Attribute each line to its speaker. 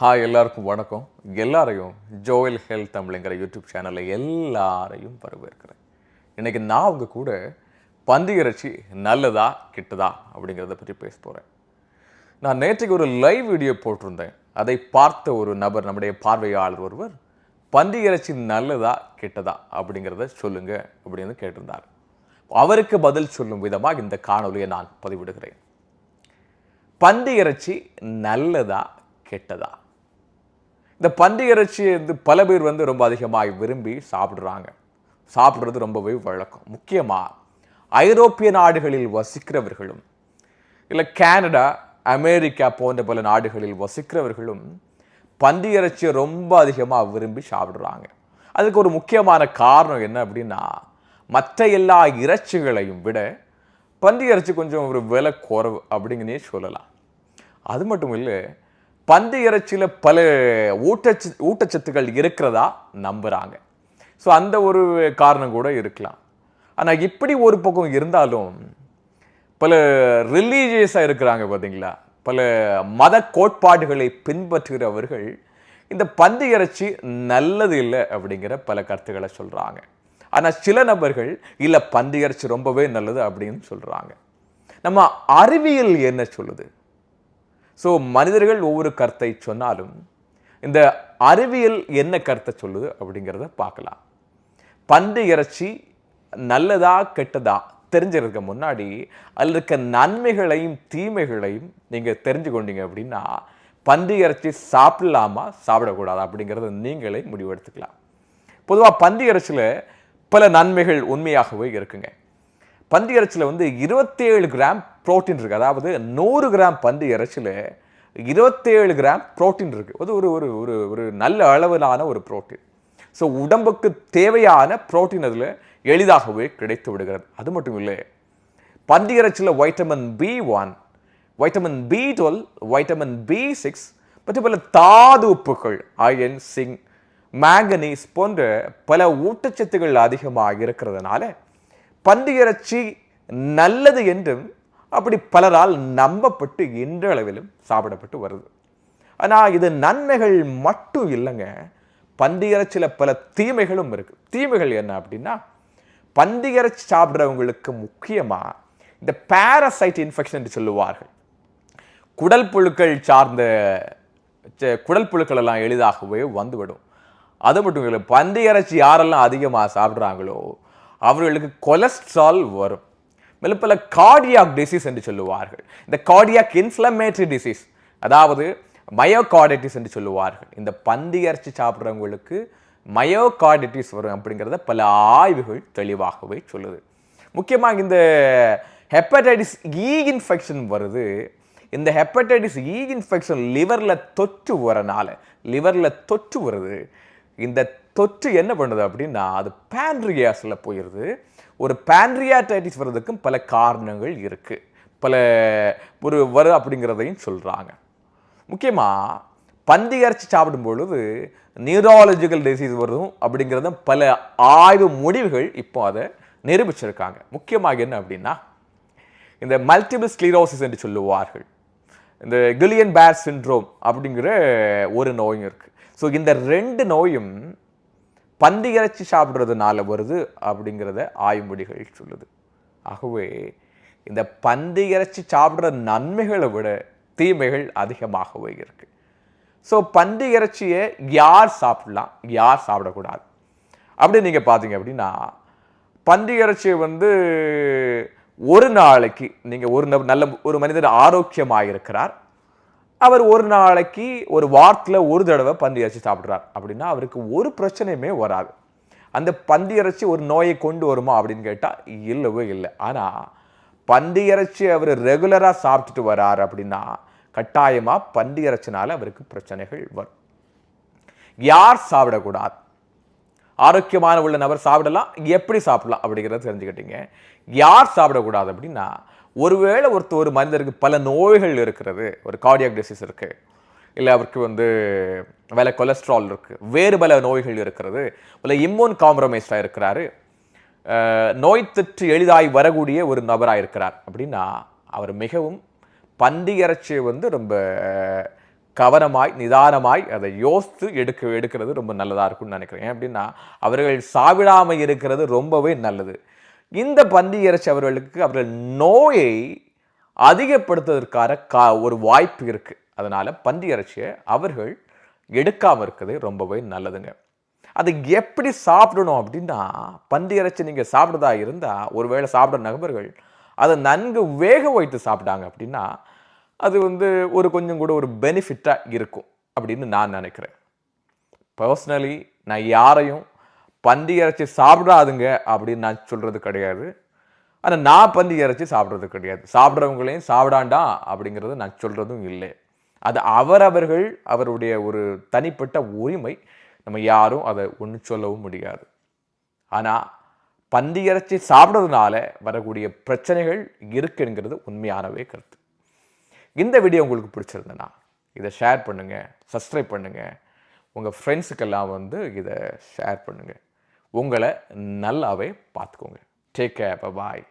Speaker 1: Hi எல்லாருக்கும் வணக்கம். எல்லாரையும் ஜோயல் ஹெல்த் தமிழ்ங்கிற யூடியூப் சேனலில் எல்லாரையும் வரவேற்கிறேன். இன்றைக்கி நான் உங்கள் கூட பன்றி இறைச்சி நல்லதா கெட்டதா அப்படிங்கிறத பற்றி பேச போகிறேன். நான் நேற்றுக்கு ஒரு லைவ் வீடியோ போட்டிருந்தேன். அதை பார்த்த ஒரு நபர், நம்முடைய பார்வையாளர் ஒருவர், பன்றி இறைச்சி நல்லதா கெட்டதா அப்படிங்கிறத சொல்லுங்க அப்படின்னு கேட்டிருந்தார். அவருக்கு பதில் சொல்லும் விதமாக இந்த காணொலியை நான் பதிவிடுகிறேன். பன்றி இறைச்சி நல்லதா கெட்டதா? இந்த பன்றி இறைச்சி பல பேர் ரொம்ப அதிகமாக விரும்பி சாப்பிட்றது ரொம்பவே வழக்கம். முக்கியமாக ஐரோப்பிய நாடுகளில் வசிக்கிறவர்களும், இல்லை கனடா, அமெரிக்கா போன்ற பல நாடுகளில் வசிக்கிறவர்களும் பன்றி இறைச்சியை ரொம்ப அதிகமாக விரும்பி சாப்பிட்றாங்க. அதுக்கு ஒரு முக்கியமான காரணம் என்ன அப்படின்னா, மற்ற எல்லா இறைச்சிகளையும் விட பன்றி இறைச்சி கொஞ்சம் ஒரு விலை குறைவு அப்படிங்கன்னே சொல்லலாம். அது மட்டும் இல்லை, பன்றி இறைச்சியில் பல ஊட்டச்சத்துக்கள் இருக்கிறதா நம்புகிறாங்க. ஸோ அந்த ஒரு காரணம் கூட இருக்கலாம். ஆனால் இப்படி ஒரு பக்கம் இருந்தாலும் பல ரிலீஜியஸாக இருக்கிறாங்க பார்த்தீங்களா, பல மத கோட்பாடுகளை பின்பற்றுகிறவர்கள் இந்த பன்றி இறைச்சி நல்லது இல்லை அப்படிங்கிற பல கருத்துக்களை சொல்கிறாங்க. ஆனால் சில நபர்கள் இல்லை பன்றி இறைச்சி ரொம்பவே நல்லது அப்படின்னு சொல்கிறாங்க. நம்ம அறிவியல் என்ன சொல்லுது? ஸோ மனிதர்கள் ஒவ்வொரு கருத்தை சொன்னாலும் இந்த அறிவியல் என்ன கருத்தை சொல்லுது அப்படிங்கிறத பார்க்கலாம். பன்றி இறைச்சி நல்லதா கெட்டதா தெரிஞ்சிருக்க முன்னாடி அதில் இருக்க நன்மைகளையும் தீமைகளையும் நீங்கள் தெரிஞ்சு கொண்டீங்க அப்படின்னா பன்றி இறைச்சி சாப்பிடலாமா சாப்பிடக்கூடாது அப்படிங்கிறத நீங்களே முடிவெடுத்துக்கலாம். பொதுவாக பன்றி இறைச்சியில் பல நன்மைகள் உண்மையாகவே இருக்குங்க. பன்றி இறைச்சியில் 27 கிராம் புரோட்டீன் இருக்குது. அதாவது 100 கிராம் பன்றி இறைச்சியில் 27 கிராம் புரோட்டீன் இருக்குது. அது ஒரு ஒரு ஒரு ஒரு நல்ல அளவிலான ஒரு புரோட்டீன். ஸோ உடம்புக்கு தேவையான புரோட்டீன் அதில் எளிதாகவே கிடைத்து விடுகிறது. அது மட்டும் இல்லை, பன்றி இறைச்சியில் vitamin B1, vitamin B12, vitamin B6 மற்றும் பல தாது உப்புகள், அயன், சிங், மேங்கனீஸ் போன்ற பல ஊட்டச்சத்துக்கள் அதிகமாக இருக்கிறதுனால பன்றி இறைச்சி நல்லது என்றும் அப்படி பலரால் நம்பப்பட்டு இன்றளவிலும் சாப்பிடப்பட்டு வருது. ஆனால் இது நன்மைகள் மட்டும் இல்லைங்க, பன்றி இறைச்சியில் பல தீமைகளும் இருக்குது. தீமைகள் என்ன அப்படின்னா, பன்றி இறைச்சி சாப்பிட்றவங்களுக்கு முக்கியமாக இந்த பாரசைட் இன்ஃபெக்ஷன் சொல்லுவார்கள். குடல் புழுக்கள் சார்ந்த குடல் புழுக்கள் எல்லாம் எளிதாகவே வந்துவிடும். அது மட்டும் இல்லை, பன்றி இறைச்சி யாரெல்லாம் அதிகமாக சாப்பிட்றாங்களோ அவர்களுக்கு கொலஸ்ட்ரால் வரும். மேலும் பல கார்டியாக் டிசீஸ் என்று சொல்லுவார்கள். இந்த கார்டியாக் இன்ஃப்ளமேட்டரி டிசீஸ், அதாவது மயோகார்டைட்டிஸ் என்று சொல்லுவார்கள். இந்த பன்றி இறைச்சி சாப்பிட்றவங்களுக்கு மயோகார்டைட்டிஸ் வரும் அப்படிங்கிறத பல ஆய்வுகள் தெளிவாகவே சொல்லுது. முக்கியமாக இந்த ஹெப்படைட்டிஸ் இ இன்ஃபெக்ஷன் வருது. இந்த ஹெப்படைட்டிஸ் இ இன்ஃபெக்ஷன் லிவரில் தொற்று வருது. இந்த தொற்று என்ன பண்ணுது அப்படின்னா, அது பேன்ட்ரியாஸில் போயிடுது. ஒரு பேன்ட்ரியாடைட்டிஸ் வர்றதுக்கும் பல காரணங்கள் இருக்குது, பல வரும் அப்படிங்கிறதையும் சொல்கிறாங்க. முக்கியமாக பன்றி இறைச்சி சாப்பிடும் பொழுது நியூராலஜிக்கல் டிசீஸ் வரும் அப்படிங்கிறத பல ஆய்வு முடிவுகள் இப்போ அதை நிரூபிச்சிருக்காங்க. முக்கியமாக என்ன அப்படின்னா, இந்த மல்டிபிள் ஸ்க்ளீரோசிஸ் என்று சொல்லுவார்கள், இந்த கில்லியன் பேர் சிண்ட்ரோம் அப்படிங்கிற ஒரு நோயும் இருக்குது. ஸோ இந்த 2 நோயும் பன்றி இறைச்சி சாப்பிட்றதுனால வருது அப்படிங்கிறத ஆய்வுமொழிகள் சொல்லுது. ஆகவே இந்த பன்றி இறைச்சி சாப்பிட்ற நன்மைகளை விட தீமைகள் அதிகமாகவே இருக்குது. ஸோ பன்றி இறைச்சியை யார் சாப்பிடலாம், யார் சாப்பிடக்கூடாது அப்படின்னு நீங்கள் பார்த்தீங்க அப்படின்னா, பன்றி இறைச்சியை ஒரு நாளைக்கு நீங்கள் ஒரு மனிதர் ஆரோக்கியமாக இருக்கிறார், அவர் ஒரு நாளைக்கு ஒரு வாரத்தில் ஒரு தடவை பன்றி இறைச்சி சாப்பிட்றார் அப்படின்னா அவருக்கு ஒரு பிரச்சனையுமே வராது. அந்த பன்றி இறைச்சி ஒரு நோயை கொண்டு வருமா அப்படின்னு கேட்டால் இல்லவே இல்லை. ஆனால் பன்றி இறைச்சி அவர் ரெகுலராக சாப்பிட்டுட்டு வரார் அப்படின்னா கட்டாயமாக பன்றி இறைச்சினால அவருக்கு பிரச்சனைகள் வரும். யார் சாப்பிடக்கூடாது? ஆரோக்கியமான உள்ள நபர் சாப்பிடலாம். எப்படி சாப்பிடலாம் அப்படிங்கிறத தெரிஞ்சுக்கிட்டீங்க. யார் சாப்பிடக்கூடாது அப்படின்னா, ஒருவேளை ஒரு மனிதருக்கு பல நோய்கள் இருக்கிறது, ஒரு கார்டியாக் டிசீஸ் இருக்குது, இல்லை அவருக்கு வேலை கொலஸ்ட்ரால் இருக்குது, வேறு பல நோய்கள் இருக்கிறது, இல்லை இம்யூன் காம்ப்ரமைஸ்டாக இருக்கிறாரு, நோய் தொற்று எளிதாய் வரக்கூடிய ஒரு நபராக இருக்கிறார் அப்படின்னா அவர் மிகவும் பன்றி இறைச்சியை ரொம்ப கவனமாய் நிதானமாய் அதை யோசித்து எடுக்கிறது ரொம்ப நல்லதாக இருக்கும்னு நினைக்கிறேன். ஏன் அப்படின்னா அவர்கள் சாப்பிடாமல் இருக்கிறது ரொம்பவே நல்லது. இந்த பன்றி இறைச்சி அவர்கள் நோயை அதிகப்படுத்துவதற்கான ஒரு வாய்ப்பு இருக்குது. அதனால் பன்றி இறைச்சியை அவர்கள் எடுக்காமல் இருக்கிறது ரொம்பவே நல்லதுங்க. அது எப்படி சாப்பிடணும் அப்படின்னா பன்றி இறைச்சி நீங்கள் சாப்பிட்றதா இருந்தால் ஒருவேளை சாப்பிட்ற நபர்கள் அதை நன்கு வேக வைத்து சாப்பிட்டாங்க அப்படின்னா அது ஒரு கொஞ்சம் கூட ஒரு பெனிஃபிட்டாக இருக்கும் அப்படின்னு நான் நினைக்கிறேன். பர்சனலி நான் யாரையும் பன்றி இறைச்சி சாப்பிடாதுங்க அப்படின்னு நான் சொல்கிறது கிடையாது. ஆனால் நான் பன்றி இறைச்சி சாப்பிட்றது கிடையாது. சாப்பிட்றவங்களையும் சாப்பிடாண்டா அப்படிங்கிறது நான் சொல்கிறதும் இல்லை. அது அவருடைய ஒரு தனிப்பட்ட உரிமை. நம்ம யாரும் அதை ஒன்றும் சொல்லவும் முடியாது. ஆனால் பன்றி இறைச்சி சாப்பிட்றதுனால வரக்கூடிய பிரச்சனைகள் இருக்குங்கிறது உண்மையானவே கருத்து. இந்த வீடியோ உங்களுக்கு பிடிச்சிருந்தேன்னா இதை ஷேர் பண்ணுங்கள், சப்ஸ்கிரைப் பண்ணுங்கள், உங்கள் ஃப்ரெண்ட்ஸுக்கெல்லாம் இதை ஷேர் பண்ணுங்கள். உங்களை நல்லாவே பார்த்துக்கோங்க. டேக் கேர், பாய்.